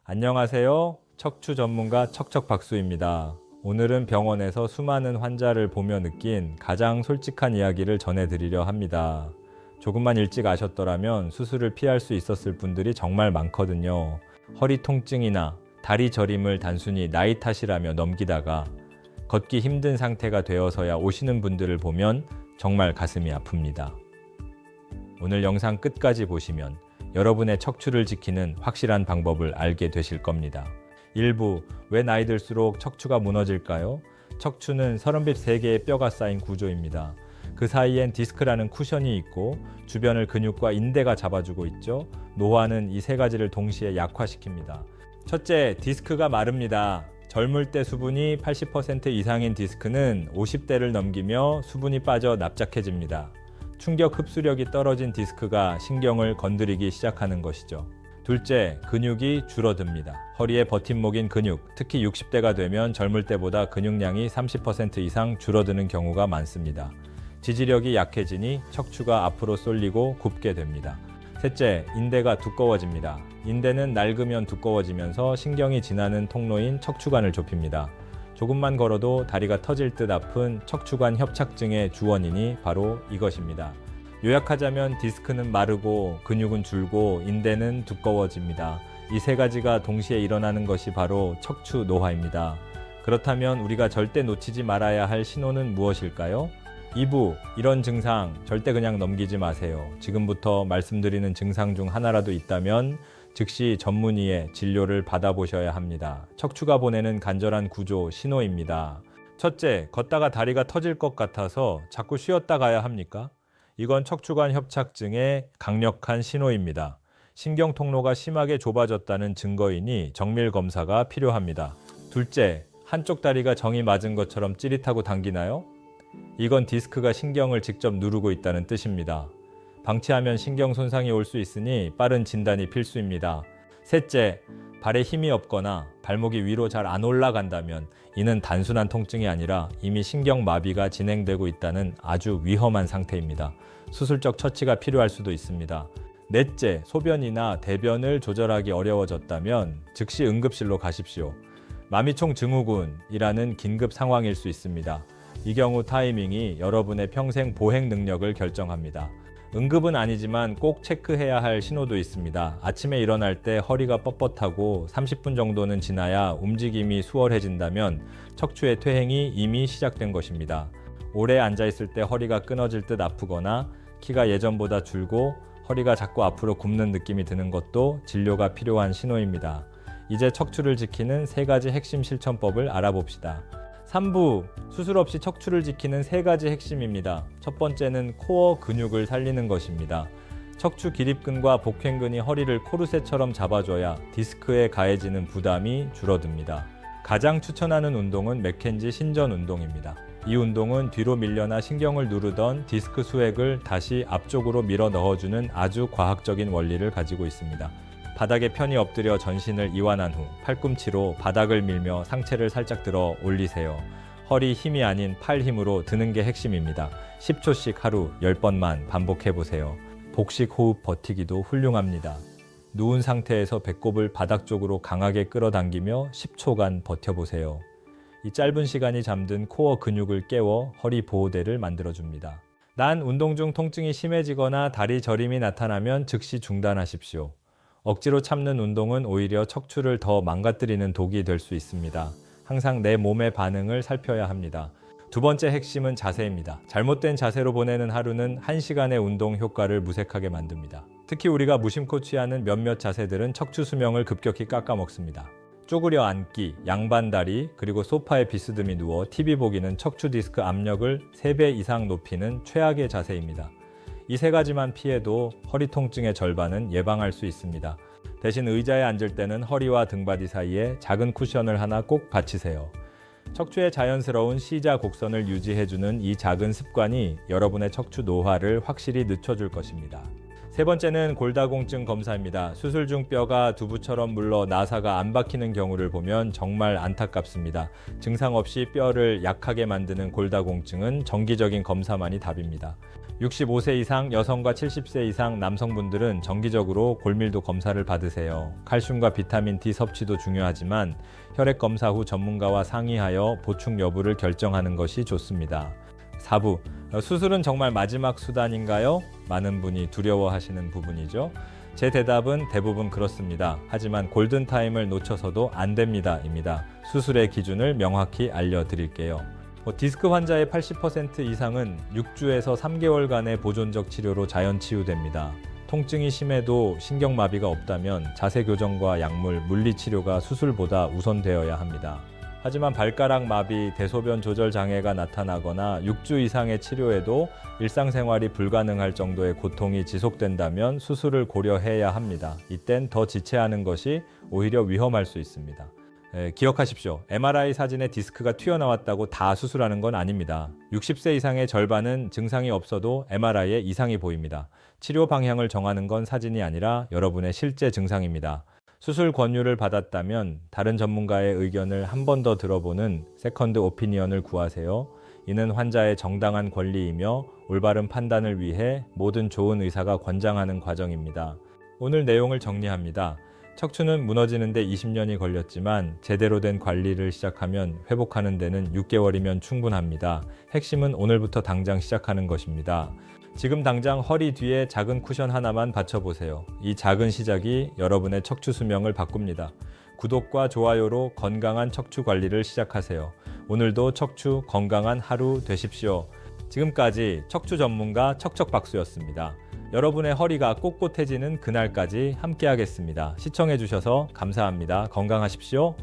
안녕하세요. 척추 전문가 척척박수입니다. 오늘은 병원에서 수많은 환자를 보며 느낀 가장 솔직한 이야기를 전해드리려 합니다. 조금만 일찍 아셨더라면 수술을 피할 수 있었을 분들이 정말 많거든요. 허리 통증이나 다리 저림을 단순히 나이 탓이라며 넘기다가 걷기 힘든 상태가 되어서야 오시는 분들을 보면 정말 가슴이 아픕니다. 오늘 영상 끝까지 보시면 여러분의 척추를 지키는 확실한 방법을 알게 되실 겁니다. 1부, 왜 나이 들수록 척추가 무너질까요? 척추는 33개의 뼈가 쌓인 구조입니다. 그 사이엔 디스크라는 쿠션이 있고 주변을 근육과 인대가 잡아주고 있죠. 노화는 이 세 가지를 동시에 약화시킵니다. 첫째, 디스크가 마릅니다. 젊을 때 수분이 80% 이상인 디스크는 50대를 넘기며 수분이 빠져 납작해집니다. 충격 흡수력이 떨어진 디스크가 신경을 건드리기 시작하는 것이죠. 둘째, 근육이 줄어듭니다. 허리의 버팀목인 근육, 특히 60대가 되면 젊을 때보다 근육량이 30% 이상 줄어드는 경우가 많습니다. 지지력이 약해지니 척추가 앞으로 쏠리고 굽게 됩니다. 셋째, 인대가 두꺼워집니다. 인대는 낡으면 두꺼워지면서 신경이 지나는 통로인 척추관을 좁힙니다. 조금만 걸어도 다리가 터질 듯 아픈 척추관 협착증의 주원인이 바로 이것입니다. 요약하자면 디스크는 마르고 근육은 줄고 인대는 두꺼워집니다. 이 세 가지가 동시에 일어나는 것이 바로 척추 노화입니다. 그렇다면 우리가 절대 놓치지 말아야 할 신호는 무엇일까요? 2부, 이런 증상 절대 그냥 넘기지 마세요. 지금부터 말씀드리는 증상 중 하나라도 있다면 즉시 전문의의 진료를 받아보셔야 합니다. 척추가 보내는 간절한 구조 신호입니다. 첫째, 걷다가 다리가 터질 것 같아서 자꾸 쉬었다 가야 합니까? 이건 척추관 협착증의 강력한 신호입니다. 신경 통로가 심하게 좁아졌다는 증거이니 정밀 검사가 필요합니다. 둘째, 한쪽 다리가 정이 맞은 것처럼 찌릿하고 당기나요? 이건 디스크가 신경을 직접 누르고 있다는 뜻입니다. 방치하면 신경 손상이 올 수 있으니 빠른 진단이 필수입니다. 셋째, 발에 힘이 없거나 발목이 위로 잘 안 올라간다면 이는 단순한 통증이 아니라 이미 신경 마비가 진행되고 있다는 아주 위험한 상태입니다. 수술적 처치가 필요할 수도 있습니다. 넷째, 소변이나 대변을 조절하기 어려워졌다면 즉시 응급실로 가십시오. 마미총 증후군이라는 긴급 상황일 수 있습니다. 이 경우 타이밍이 여러분의 평생 보행 능력을 결정합니다. 응급은 아니지만 꼭 체크해야 할 신호도 있습니다. 아침에 일어날 때 허리가 뻣뻣하고 30분 정도는 지나야 움직임이 수월해진다면 척추의 퇴행이 이미 시작된 것입니다. 오래 앉아있을 때 허리가 끊어질 듯 아프거나 키가 예전보다 줄고 허리가 자꾸 앞으로 굽는 느낌이 드는 것도 진료가 필요한 신호입니다. 이제 척추를 지키는 3가지 핵심 실천법을 알아봅시다. 3부, 수술 없이 척추를 지키는 3가지 핵심입니다. 첫 번째는 코어 근육을 살리는 것입니다. 척추 기립근과 복횡근이 허리를 코르셋처럼 잡아줘야 디스크에 가해지는 부담이 줄어듭니다. 가장 추천하는 운동은 맥켄지 신전 운동입니다. 이 운동은 뒤로 밀려나 신경을 누르던 디스크 수액을 다시 앞쪽으로 밀어 넣어주는 아주 과학적인 원리를 가지고 있습니다. 바닥에 편히 엎드려 전신을 이완한 후 팔꿈치로 바닥을 밀며 상체를 살짝 들어 올리세요. 허리 힘이 아닌 팔 힘으로 드는 게 핵심입니다. 10초씩 하루 10번만 반복해보세요. 복식 호흡 버티기도 훌륭합니다. 누운 상태에서 배꼽을 바닥 쪽으로 강하게 끌어당기며 10초간 버텨보세요. 이 짧은 시간이 잠든 코어 근육을 깨워 허리 보호대를 만들어줍니다. 난 운동 중 통증이 심해지거나 다리 저림이 나타나면 즉시 중단하십시오. 억지로 참는 운동은 오히려 척추를 더 망가뜨리는 독이 될 수 있습니다. 항상 내 몸의 반응을 살펴야 합니다. 두 번째 핵심은 자세입니다. 잘못된 자세로 보내는 하루는 1시간의 운동 효과를 무색하게 만듭니다. 특히 우리가 무심코 취하는 몇몇 자세들은 척추 수명을 급격히 깎아먹습니다. 쪼그려 앉기, 양반다리, 그리고 소파에 비스듬히 누워 TV 보기는 척추 디스크 압력을 3배 이상 높이는 최악의 자세입니다. 이 3가지만 피해도 허리 통증의 절반은 예방할 수 있습니다. 대신 의자에 앉을 때는 허리와 등바디 사이에 작은 쿠션을 하나 꼭 받치세요. 척추의 자연스러운 C자 곡선을 유지해주는 이 작은 습관이 여러분의 척추 노화를 확실히 늦춰줄 것입니다. 세 번째는 골다공증 검사입니다. 수술 중 뼈가 두부처럼 물러 나사가 안 박히는 경우를 보면 정말 안타깝습니다. 증상 없이 뼈를 약하게 만드는 골다공증은 정기적인 검사만이 답입니다. 65세 이상 여성과 70세 이상 남성분들은 정기적으로 골밀도 검사를 받으세요. 칼슘과 비타민 D 섭취도 중요하지만 혈액 검사 후 전문가와 상의하여 보충 여부를 결정하는 것이 좋습니다. 4부, 수술은 정말 마지막 수단인가요? 많은 분이 두려워하시는 부분이죠. 제 대답은 대부분 그렇습니다. 하지만 골든타임을 놓쳐서도 안 됩니다. 입니다. 수술의 기준을 명확히 알려드릴게요. 디스크 환자의 80% 이상은 6주에서 3개월간의 보존적 치료로 자연 치유됩니다. 통증이 심해도 신경마비가 없다면 자세 교정과 약물, 물리치료가 수술보다 우선되어야 합니다. 하지만 발가락 마비, 대소변 조절 장애가 나타나거나 6주 이상의 치료에도 일상생활이 불가능할 정도의 고통이 지속된다면 수술을 고려해야 합니다. 이땐 더 지체하는 것이 오히려 위험할 수 있습니다. 기억하십시오. MRI 사진에 디스크가 튀어나왔다고 다 수술하는 건 아닙니다. 60세 이상의 절반은 증상이 없어도 MRI에 이상이 보입니다. 치료 방향을 정하는 건 사진이 아니라 여러분의 실제 증상입니다. 수술 권유를 받았다면 다른 전문가의 의견을 한 번 더 들어보는 세컨드 오피니언을 구하세요. 이는 환자의 정당한 권리이며 올바른 판단을 위해 모든 좋은 의사가 권장하는 과정입니다. 오늘 내용을 정리합니다. 척추는 무너지는 데 20년이 걸렸지만 제대로 된 관리를 시작하면 회복하는 데는 6개월이면 충분합니다. 핵심은 오늘부터 당장 시작하는 것입니다. 지금 당장 허리 뒤에 작은 쿠션 하나만 받쳐보세요. 이 작은 시작이 여러분의 척추 수명을 바꿉니다. 구독과 좋아요로 건강한 척추 관리를 시작하세요. 오늘도 척추 건강한 하루 되십시오. 지금까지 척추 전문가 척척박수였습니다. 여러분의 허리가 꼿꼿해지는 그날까지 함께하겠습니다. 시청해주셔서 감사합니다. 건강하십시오.